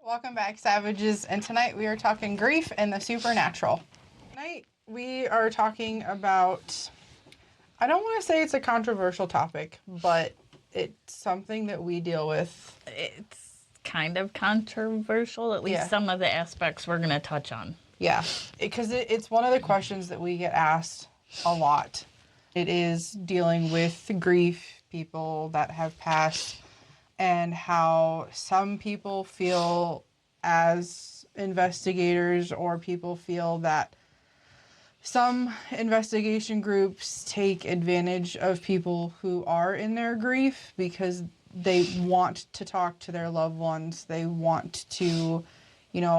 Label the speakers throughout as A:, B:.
A: Welcome back, Savages, and tonight we are talking grief and the supernatural. Tonight we are talking about, I don't want to say it's a controversial topic, but it's something that we deal with.
B: It's kind of controversial, at least some of the aspects we're going to touch on.
A: Yeah, because it's one of the questions that we get asked a lot. It is dealing with grief, people that have passed, and how some people feel as investigators, or people feel that some investigation groups take advantage of people who are in their grief because they want to talk to their loved ones. They want to,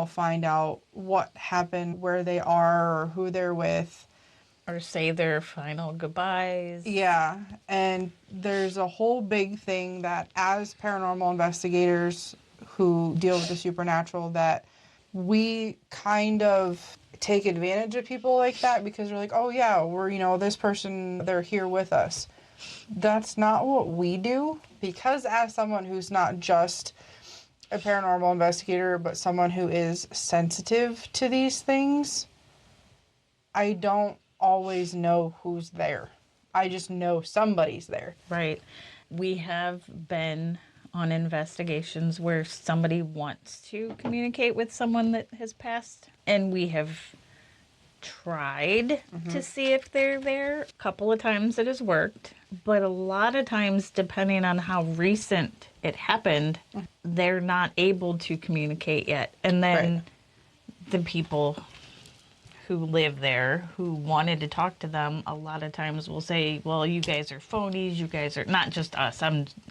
A: find out what happened, where they are, or who they're with.
B: Or say their final goodbyes.
A: Yeah, and there's a whole big thing that as paranormal investigators who deal with the supernatural, that we kind of take advantage of people like that because we're like, oh yeah, we're, this person, they're here with us. That's not what we do, because as someone who's not just a paranormal investigator, but someone who is sensitive to these things, I don't always know who's there. I just know somebody's there.
B: Right. We have been on investigations where somebody wants to communicate with someone that has passed, and we have tried to see if they're there. A couple of times it has worked, but a lot of times, depending on how recent it happened, they're not able to communicate yet. And then the people who live there, who wanted to talk to them, a lot of times will say, well, you guys are phonies, you guys are, not just us,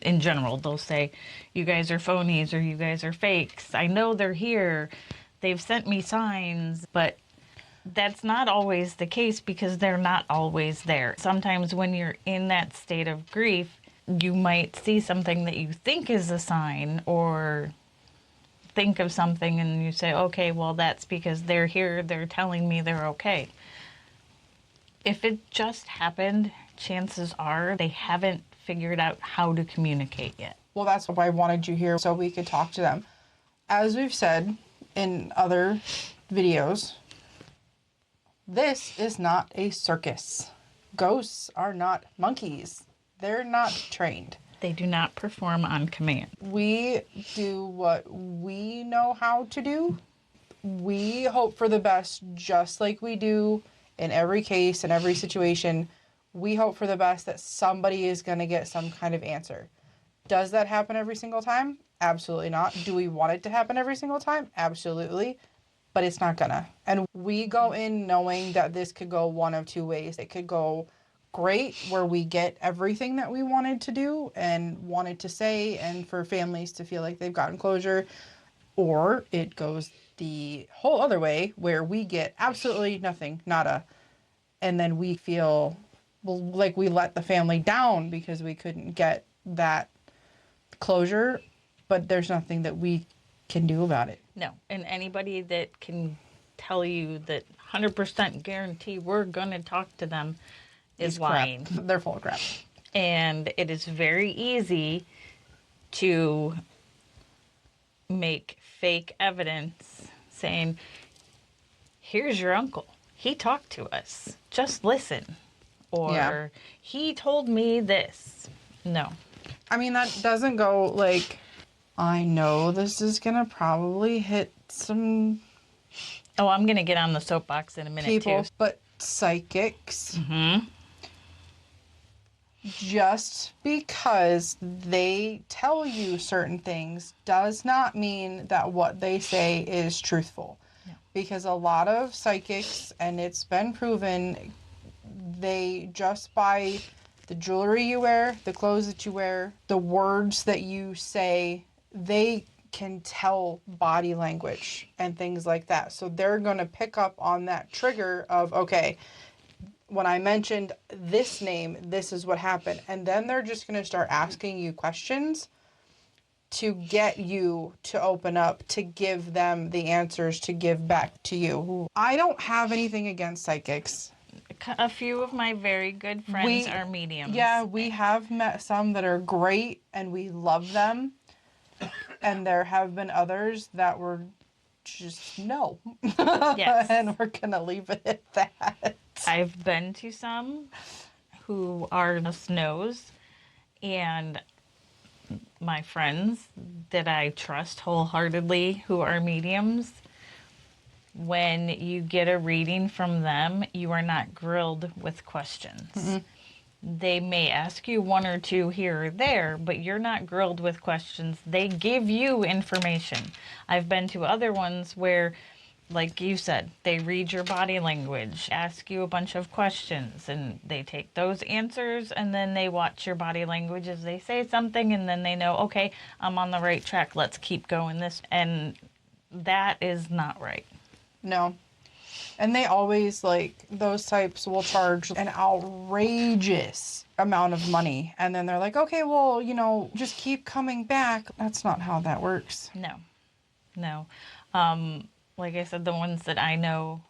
B: in general, they'll say, you guys are phonies, or you guys are fakes. I know they're here, they've sent me signs, but that's not always the case because they're not always there. Sometimes when you're in that state of grief, you might see something that you think is a sign, or think of something and you say, okay, well, that's because they're here, they're telling me they're okay. If it just happened, chances are they haven't figured out how to communicate yet.
A: Well, that's why I wanted you here, so we could talk to them. As we've said in other videos, this is not a circus. Ghosts are not monkeys. They're not trained.
B: They do not perform on command.
A: We do what we know how to do. We hope for the best, just like we do in every case, in every situation. We hope for the best that somebody is going to get some kind of answer. Does that happen every single time? Absolutely not. Do we want it to happen every single time? Absolutely. But it's not gonna. And we go in knowing that this could go one of two ways. It could go great, where we get everything that we wanted to do and wanted to say, and for families to feel like they've gotten closure, or it goes the whole other way, where we get absolutely nothing, nada, and then we feel like we let the family down because we couldn't get that closure, but there's nothing that we can do about it.
B: No, and anybody that can tell you that 100% guarantee we're going to talk to them is lying.
A: Crap. They're full of crap.
B: And it is very easy to make fake evidence saying, here's your uncle. He talked to us. Just listen. Or he told me this. No.
A: I mean, that doesn't go like, I know this is going to probably hit some...
B: Oh, I'm going to get on the soapbox in a minute,
A: people,
B: too.
A: But psychics... Just because they tell you certain things does not mean that what they say is truthful. No. Because a lot of psychics, and it's been proven, they just by the jewelry you wear, the clothes that you wear, the words that you say, they can tell body language and things like that. So they're going to pick up on that trigger of, okay, when I mentioned this name, this is what happened. And then they're just going to start asking you questions to get you to open up, to give them the answers to give back to you. I don't have anything against psychics.
B: A few of my very good friends are mediums.
A: Yeah, we have met some that are great and we love them. And there have been others that were just no.
B: Yes.
A: And we're going to leave it at that.
B: I've been to some who are just no's, and my friends that I trust wholeheartedly who are mediums, when you get a reading from them, you are not grilled with questions. Mm-hmm. They may ask you one or two here or there, but you're not grilled with questions. They give you information. I've been to other ones where, like you said, they read your body language, ask you a bunch of questions, and they take those answers, and then they watch your body language as they say something, and then they know, okay, I'm on the right track. Let's keep going this. And that is not right.
A: No. And they always, like, those types will charge an outrageous amount of money. And then they're like, okay, well, you know, just keep coming back. That's not how that works.
B: No. Like I said, the ones that I know,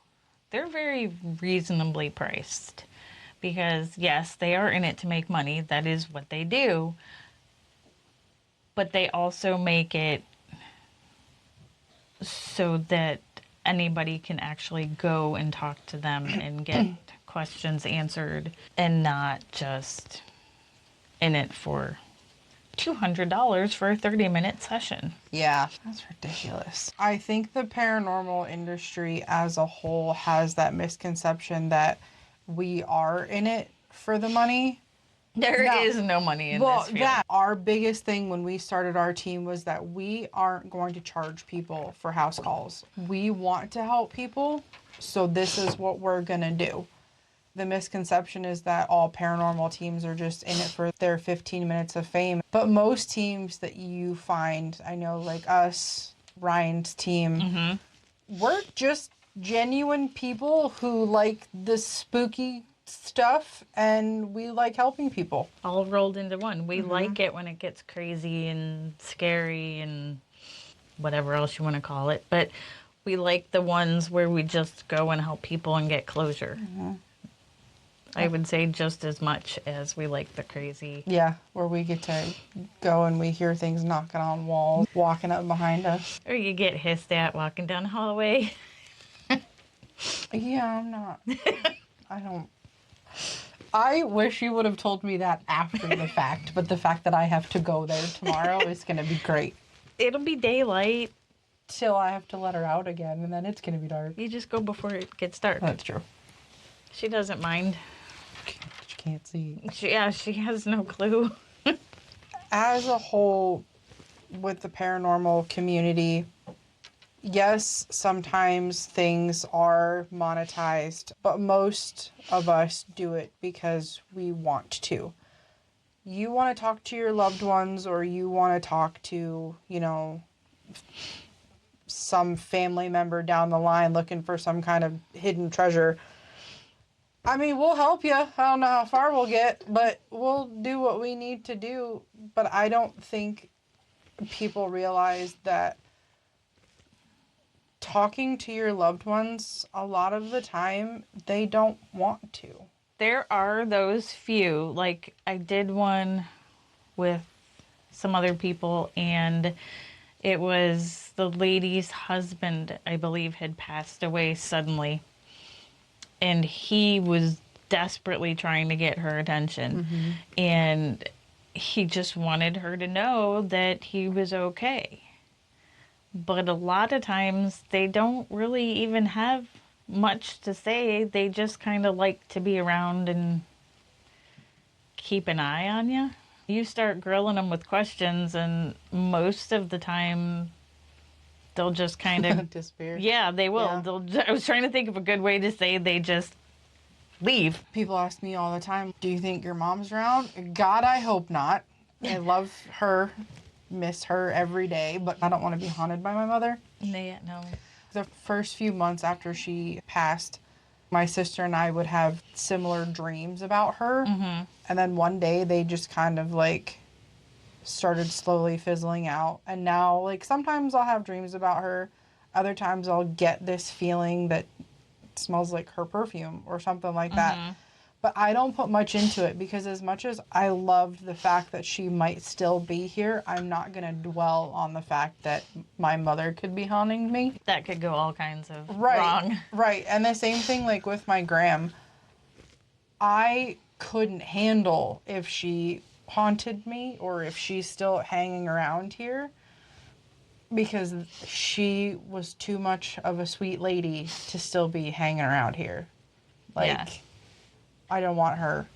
B: they're very reasonably priced. Because, yes, they are in it to make money. That is what they do. But they also make it so that anybody can actually go and talk to them and get questions answered, and not just in it for $200 for a 30-minute session.
A: Yeah, that's ridiculous. I think the paranormal industry as a whole has that misconception that we are in it for the money.
B: There is no money in this field.
A: That our biggest thing when we started our team was that we aren't going to charge people for house calls. We want to help people, so this is what we're going to do. The misconception is that all paranormal teams are just in it for their 15 minutes of fame. But most teams that you find, I know like us, Ryan's team, we're just genuine people who like the spooky stuff, and we like helping people.
B: All rolled into one. We like it when it gets crazy and scary and whatever else you want to call it. But we like the ones where we just go and help people and get closure. I would say just as much as we like the crazy.
A: Yeah, where we get to go and we hear things knocking on walls, walking up behind us.
B: Or you get hissed at walking down the hallway.
A: Yeah, I'm not. I wish you would have told me that after the fact, but the fact that I have to go there tomorrow is going to be great.
B: It'll be daylight.
A: Till I have to let her out again, and then it's going to be dark.
B: You just go before it gets dark.
A: That's true.
B: She doesn't mind.
A: She can't see.
B: She has no clue.
A: As a whole, with the paranormal community, yes, sometimes things are monetized, but most of us do it because we want to. You want to talk to your loved ones, or you want to talk to, you know, some family member down the line looking for some kind of hidden treasure. I mean, we'll help you. I don't know how far we'll get, but we'll do what we need to do. But I don't think people realize that talking to your loved ones, a lot of the time, they don't want to.
B: There are those few. Like, I did one with some other people, and it was the lady's husband, I believe, had passed away suddenly. And he was desperately trying to get her attention. And he just wanted her to know that he was okay. But a lot of times they don't really even have much to say. They just kind of like to be around and keep an eye on you. You start grilling them with questions, and most of the time they'll just kind of
A: disappear.
B: Yeah, they will.
A: Yeah.
B: I was trying to think of a good way to say they just leave.
A: People ask me all the time, do you think your mom's around? God, I hope not. I love her, miss her every day, but I don't want to be haunted by my mother.
B: No.
A: The first few months after she passed, my sister and I would have similar dreams about her. And then one day they just kind of like started slowly fizzling out. And now, like, sometimes I'll have dreams about her. Other times I'll get this feeling that it smells like her perfume or something like that. But I don't put much into it because as much as I loved the fact that she might still be here, I'm not going to dwell on the fact that my mother could be haunting me.
B: That could go all kinds of
A: Right.
B: wrong.
A: Right. And the same thing like with my gram. I couldn't handle if she haunted me or if she's still hanging around here because she was too much of a sweet lady to still be hanging around here. Like,
B: Yeah.
A: I don't want her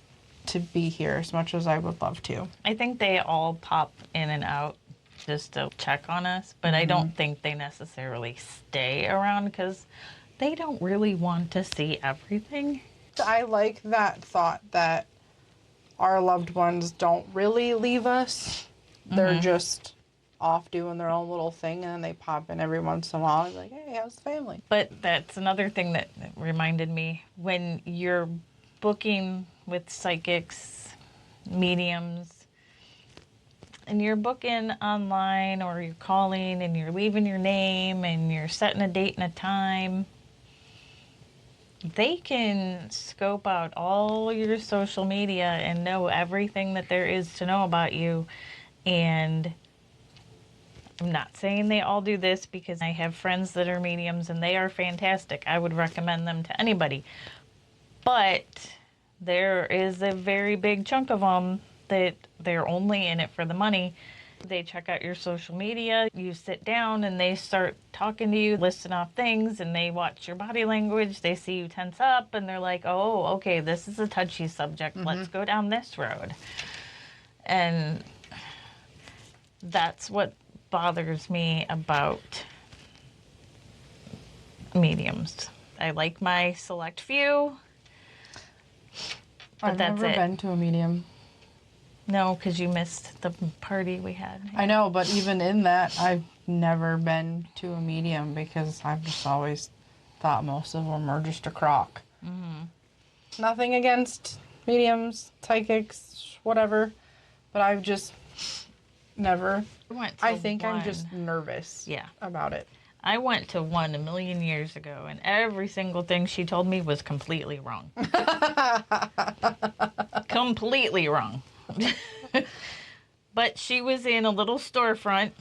A: to be here as much as I would love to.
B: I think they all pop in and out just to check on us, but I don't think they necessarily stay around because they don't really want to see everything.
A: I like that thought that our loved ones don't really leave us. They're just off doing their own little thing and then they pop in every once in a while and be like, hey, how's the family?
B: But that's another thing that reminded me when you're booking with psychics, mediums, and you're booking online or you're calling and you're leaving your name and you're setting a date and a time, they can scope out all your social media and know everything that there is to know about you. And I'm not saying they all do this because I have friends that are mediums and they are fantastic. I would recommend them to anybody. But there is a very big chunk of them that they're only in it for the money. They check out your social media, you sit down and they start talking to you, listing off things, and they watch your body language. They see you tense up and they're like, oh, okay, this is a touchy subject. Let's go down this road. And that's what bothers me about mediums. I like my select few. But
A: I've
B: that's
A: never
B: it.
A: been to a medium.
B: No, because you missed the party we had.
A: I know, but even in that, I've never been to a medium because I've just always thought most of them are just a crock. Nothing against mediums, psychics, whatever, but I've just never. I think I'm just nervous about it.
B: I went to one a million years ago, and every single thing she told me was completely wrong. Completely wrong. But she was in a little storefront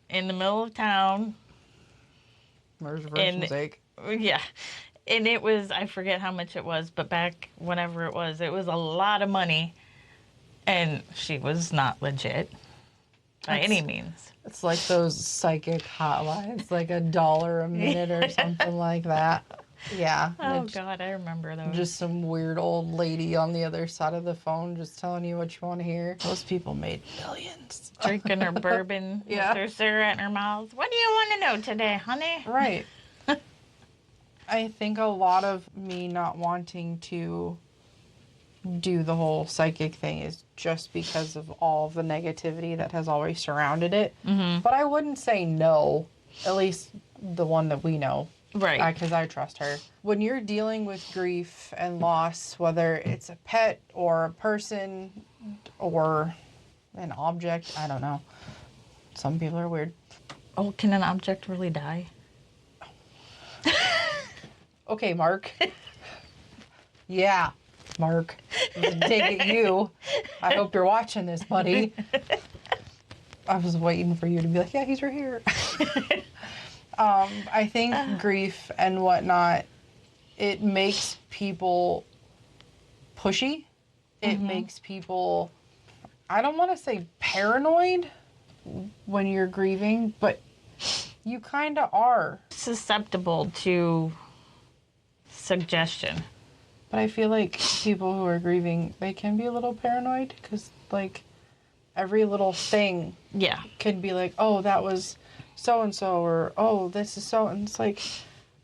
B: in the middle of town.
A: Reservation's sake.
B: Yeah. And it was, I forget how much it was, but back whenever it was a lot of money. And she was not legit by any means.
A: It's like those psychic hotlines, like $1 a minute or something like that. Yeah.
B: Oh, God, I remember those.
A: Just some weird old lady on the other side of the phone just telling you what you want to hear. Those people made millions.
B: Drinking her bourbon with her cigarette in her mouth. What do you want to know today, honey?
A: Right. I think a lot of me not wanting to do the whole psychic thing is just because of all the negativity that has always surrounded it. But I wouldn't say no, at least the one that we know.
B: Right.
A: Because I trust her. When you're dealing with grief and loss, whether it's a pet or a person or an object, I don't know. Some people are weird.
B: Oh, can an object really die?
A: Okay, Mark. Yeah, Mark. Dig at you. I hope you're watching this, buddy. I was waiting for you to be like, yeah, he's right here. I think grief and whatnot, it makes people pushy. It makes people, I don't want to say paranoid when you're grieving, but you kind of are.
B: Susceptible to suggestion.
A: But I feel like people who are grieving, they can be a little paranoid because, like, every little thing can be like, oh, that was so-and-so, or, oh, this is so, and it's like,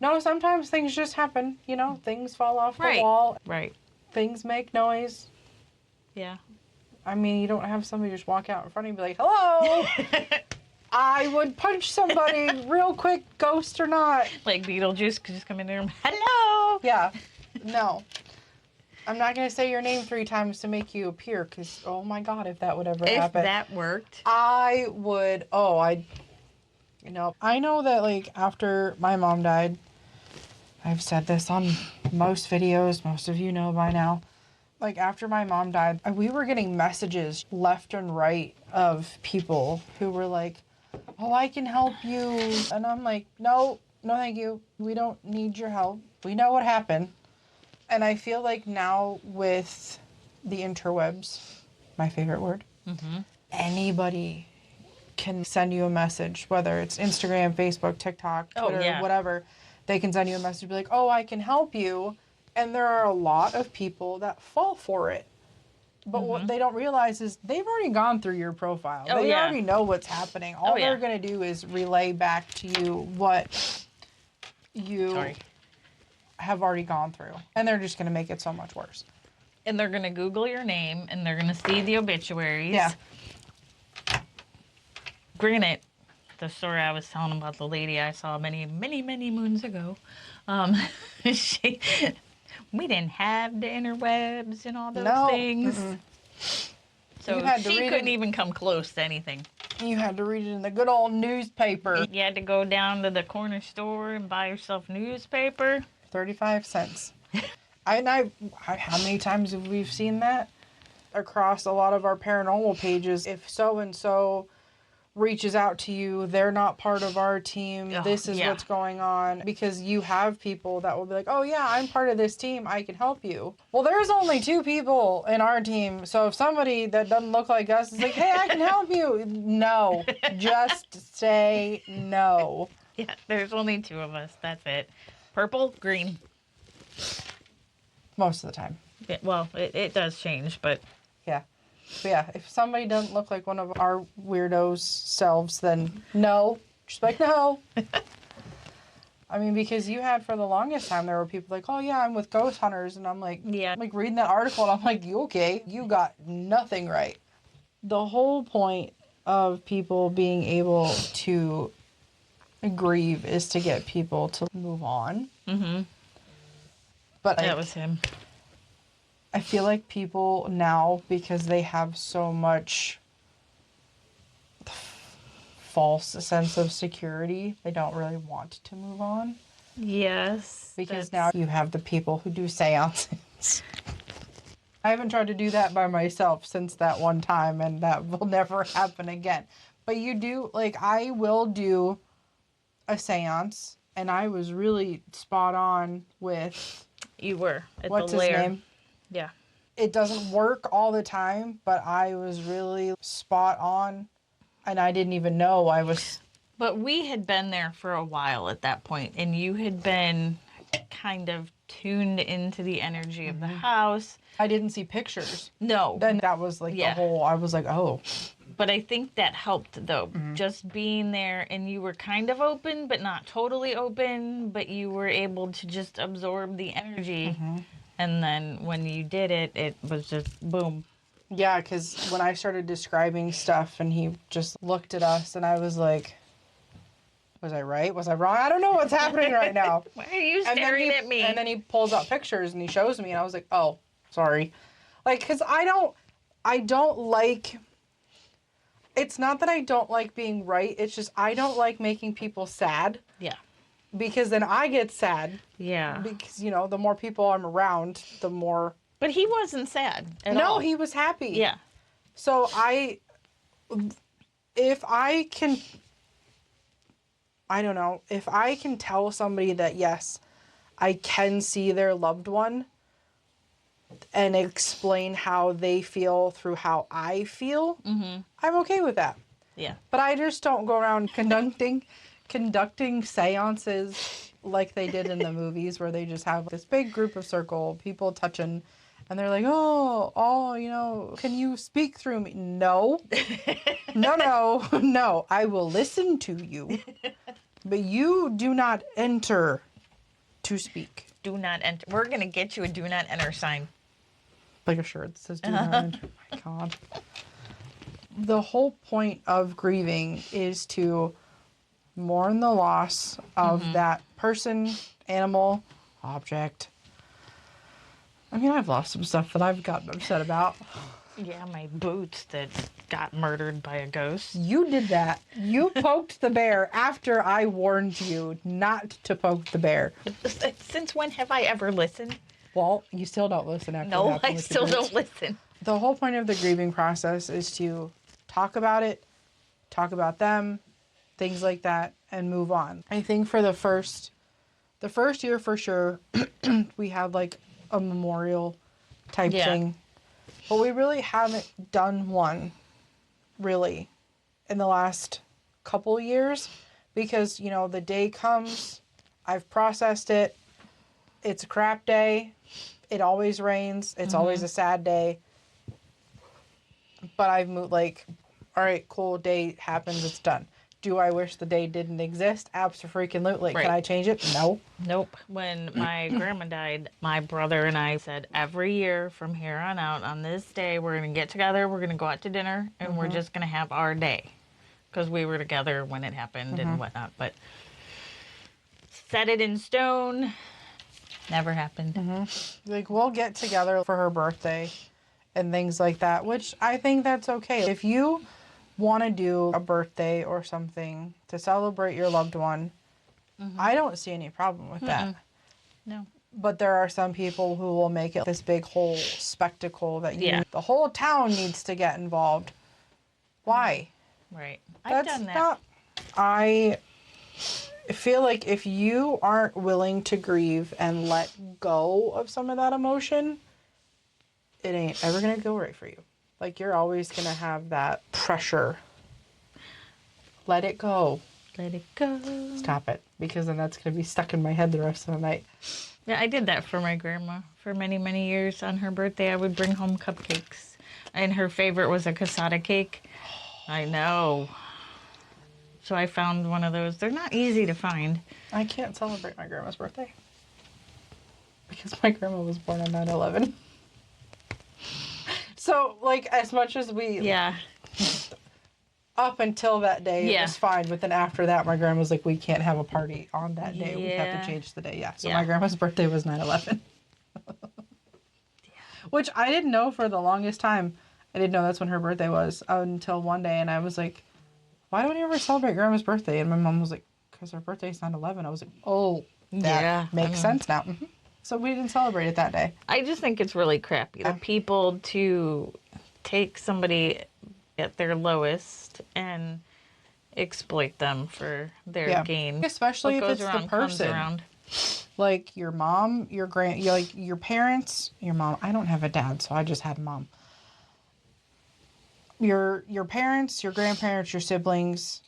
A: no, sometimes things just happen, you know, things fall off the wall.
B: Right.
A: Things make noise.
B: Yeah.
A: I mean, you don't have somebody just walk out in front of you and be like, hello! I would punch somebody real quick, ghost or not.
B: Like Beetlejuice could just come in the room, hello!
A: Yeah. No. I'm not going to say your name 3 times to make you appear, because, oh my God, if that would ever happen.
B: If that worked.
A: I would, I know that, like, after my mom died, I've said this on most videos, most of you know by now, like after my mom died, we were getting messages left and right of people who were like, oh, I can help you. And I'm like, no, thank you. We don't need your help. We know what happened. And I feel like now with the interwebs, my favorite word, anybody can send you a message, whether it's Instagram, Facebook, TikTok, Twitter, whatever. They can send you a message, be like, oh, I can help you. And there are a lot of people that fall for it. But what they don't realize is they've already gone through your profile. They already know what's happening. All they're going to do is relay back to you what you have already gone through. And they're just going to make it so much worse.
B: And they're going to Google your name, and they're going to see the obituaries.
A: Yeah.
B: Granted, the story I was telling about the lady I saw many, many, many moons ago, we didn't have the interwebs and all those things. So she couldn't even come close to anything.
A: You had to read it in the good old newspaper.
B: You had to go down to the corner store and buy yourself newspaper.
A: 35 cents. How many times have we seen that across a lot of our paranormal pages? If so-and-so reaches out to you, they're not part of our team, this is what's going on. Because you have people that will be like, oh yeah, I'm part of this team, I can help you. Well, there's only 2 people in our team, so if somebody that doesn't look like us is like, hey, I can help you. No, just say no.
B: Yeah, there's only 2 of us, that's it. Purple, green.
A: Most of the time.
B: Yeah, well, it does change, but...
A: Yeah. But yeah, if somebody doesn't look like one of our weirdos selves, then no. Just like, no. I mean, because you had for the longest time, there were people like, oh yeah, I'm with ghost hunters. And I'm like, like reading that article, and I'm like, you okay? You got nothing right. The whole point of people being able to grieve is to get people to move on. But
B: that was him.
A: I feel like people now, because they have so much false sense of security, they don't really want to move on.
B: Yes.
A: Because now you have the people who do seances. I haven't tried to do that by myself since that one time, and that will never happen again. But you do, like, I will do a seance, and I was really spot on with...
B: You were.
A: What's his name?
B: Yeah.
A: It doesn't work all the time, but I was really spot on, and I didn't even know I was...
B: But we had been there for a while at that point, and you had been kind of tuned into the energy of the house.
A: I didn't see pictures.
B: No.
A: Then that was like the whole... I was like, oh...
B: But I think that helped, though. Just being there, and you were kind of open, but not totally open, but you were able to just absorb the energy. And then when you did it, it was just boom.
A: Yeah, because when I started describing stuff, and he just looked at us, and I was like, was I right? Was I wrong? I don't know what's happening right now.
B: Why are you staring at me?
A: And then he pulls out pictures, and he shows me, and I was like, oh, sorry. Like, because I don't like... It's not that I don't like being right. It's just I don't like making people sad.
B: Yeah.
A: Because then I get sad.
B: Yeah.
A: Because, you know, the more people I'm around, the more...
B: But he wasn't sad at all.
A: No, he was happy.
B: Yeah.
A: So if I can... I don't know. If I can tell somebody that, yes, I can see their loved one and explain how they feel through how I feel, I'm okay with that.
B: Yeah.
A: But I just don't go around conducting seances like they did in the movies, where they just have this big group of circle, people touching, and they're like, oh, you know, can you speak through me? No. No. I will listen to you, but you do not enter to speak.
B: Do not enter. We're going to get you a do not enter sign.
A: Like a shirt that says do not enter. Oh my God. The whole point of grieving is to mourn the loss of that person, animal, object. I mean, I've lost some stuff that I've gotten upset about.
B: Yeah, my boots that got murdered by a ghost.
A: You did that. You poked the bear after I warned you not to poke the bear.
B: Since when have I ever listened?
A: Well, you still don't listen after
B: No,
A: that.
B: I still don't listen.
A: The whole point of the grieving process is to talk about it, talk about them, things like that, and move on. I think for the first year for sure, we had like a memorial type thing. But we really haven't done one, really, in the last couple years. Because, you know, the day comes, I've processed it, it's a crap day, it always rains, it's always a sad day. But I've moved, like, all right, cool, day happens, it's done. Do I wish the day didn't exist? Absolutely.
B: Right.
A: Can I change it? No.
B: Nope. When my grandma died, my brother and I said every year from here on out, on this day, we're going to get together, we're going to go out to dinner, and we're just going to have our day. Because we were together when it happened and whatnot. But set it in stone, never happened.
A: Like, we'll get together for her birthday and things like that, which I think that's okay. If you want to do a birthday or something to celebrate your loved one, I don't see any problem with that.
B: No.
A: But there are some people who will make it this big whole spectacle that the whole town needs to get involved. Why?
B: Right. I've done that.
A: I feel like if you aren't willing to grieve and let go of some of that emotion, it ain't ever going to go right for you. Like, you're always going to have that pressure. Let it go.
B: Let it go.
A: Stop it. Because then that's going to be stuck in my head the rest of the night.
B: Yeah, I did that for my grandma for many, many years. On her birthday, I would bring home cupcakes. And her favorite was a casada cake. I know. So I found one of those. They're not easy to find.
A: I can't celebrate my grandma's birthday. Because my grandma was born on 9/11. So, like, as much as we...
B: Yeah.
A: Up until that day, it was fine. But then after that, my grandma was like, we can't have a party on that day. We have to change the day. Yeah. So my grandma's birthday was 9/11. Which I didn't know for the longest time. I didn't know that's when her birthday was until one day. And I was like, why don't you ever celebrate grandma's birthday? And my mom was like, because her birthday's 9/11. I was like, oh, that makes sense now. So we didn't celebrate it that day.
B: I just think it's really crappy. The people to take somebody at their lowest and exploit them for their gain.
A: Especially if it's the person. Like your mom, your your parents, your mom. I don't have a dad, so I just had a mom. Your parents, your grandparents, your siblings,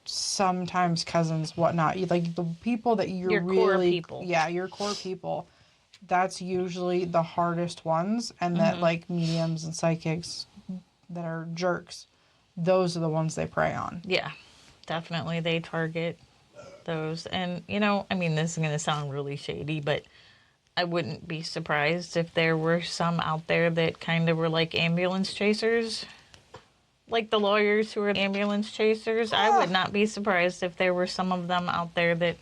A: sometimes cousins, whatnot. Like the people that you're really, core people. Yeah, your core people. That's usually the hardest ones, and that like mediums and psychics that are jerks, those are the ones they prey on. Yeah,
B: definitely they target those. And you know, I mean, this is going to sound really shady, but I wouldn't be surprised if there were some out there that kind of were like ambulance chasers. Like the lawyers who are ambulance chasers. I would not be surprised if there were some of them out there that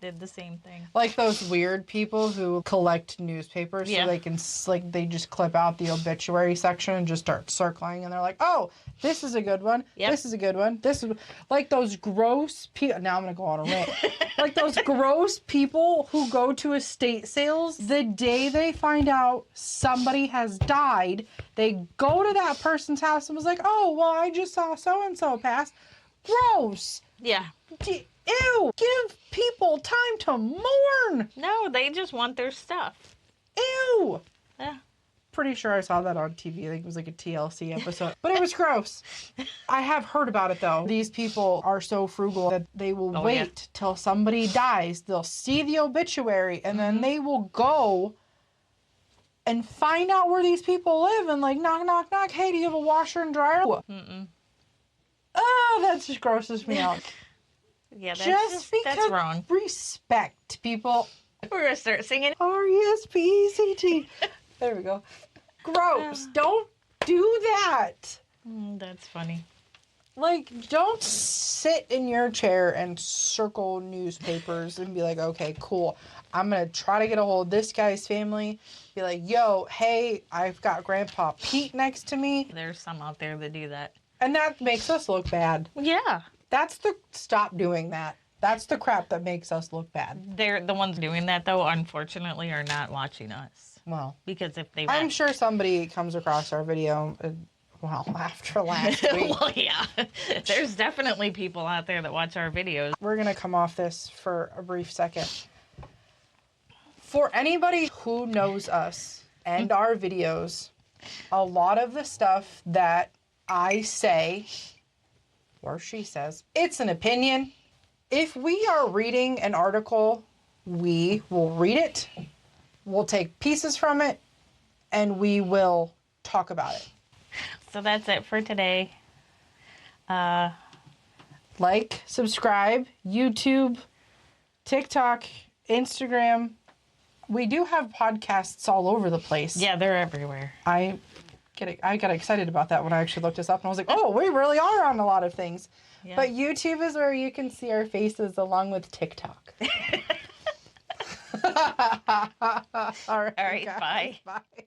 B: did the same thing.
A: Like those weird people who collect newspapers so they can, like, they just clip out the obituary section and just start circling, and they're like, oh, this is a good one. Yep. This is a good one. This is, like, those gross people. Now I'm going to go on a rant. Like those gross people who go to estate sales the day they find out somebody has died. They go to that person's house and was like, oh, well, I just saw so-and-so pass. Gross.
B: Yeah.
A: Ew! Give people time to mourn!
B: No, they just want their stuff.
A: Ew!
B: Yeah.
A: Pretty sure I saw that on TV. I think it was like a TLC episode. But it was gross. I have heard about it, though. These people are so frugal that they will wait till somebody dies. They'll see the obituary, and then they will go and find out where these people live and, like, knock, knock, knock. Hey, do you have a washer and dryer?
B: Mm-mm.
A: Oh, that just grosses me out.
B: Yeah, that's wrong.
A: Respect, people.
B: We're going to start singing
A: R-E-S-P-E-C-T. There we go. Gross. Don't do that.
B: That's funny.
A: Like, don't sit in your chair and circle newspapers and be like, okay, cool. I'm going to try to get a hold of this guy's family. Be like, yo, hey, I've got Grandpa Pete next to me.
B: There's some out there that do that.
A: And that makes us look bad.
B: Yeah.
A: Stop doing that. That's the crap that makes us look bad.
B: They're the ones doing that, though, unfortunately, are not watching us.
A: Well,
B: Because if they
A: I'm sure somebody comes across our video, after last week.
B: well, yeah. There's definitely people out there that watch our videos.
A: We're going to come off this for a brief second. For anybody who knows us and our videos, a lot of the stuff that I say, or she says, it's an opinion. If we are reading an article, we will read it, we'll take pieces from it, and we will talk about it.
B: So that's it for today.
A: Like, subscribe, YouTube, TikTok, Instagram. We do have podcasts all over the place.
B: Yeah, they're everywhere.
A: I got excited about that when I actually looked this up, and I was like, oh, we really are on a lot of things. Yeah. But YouTube is where you can see our faces along with TikTok. All right,
B: bye.
A: Bye.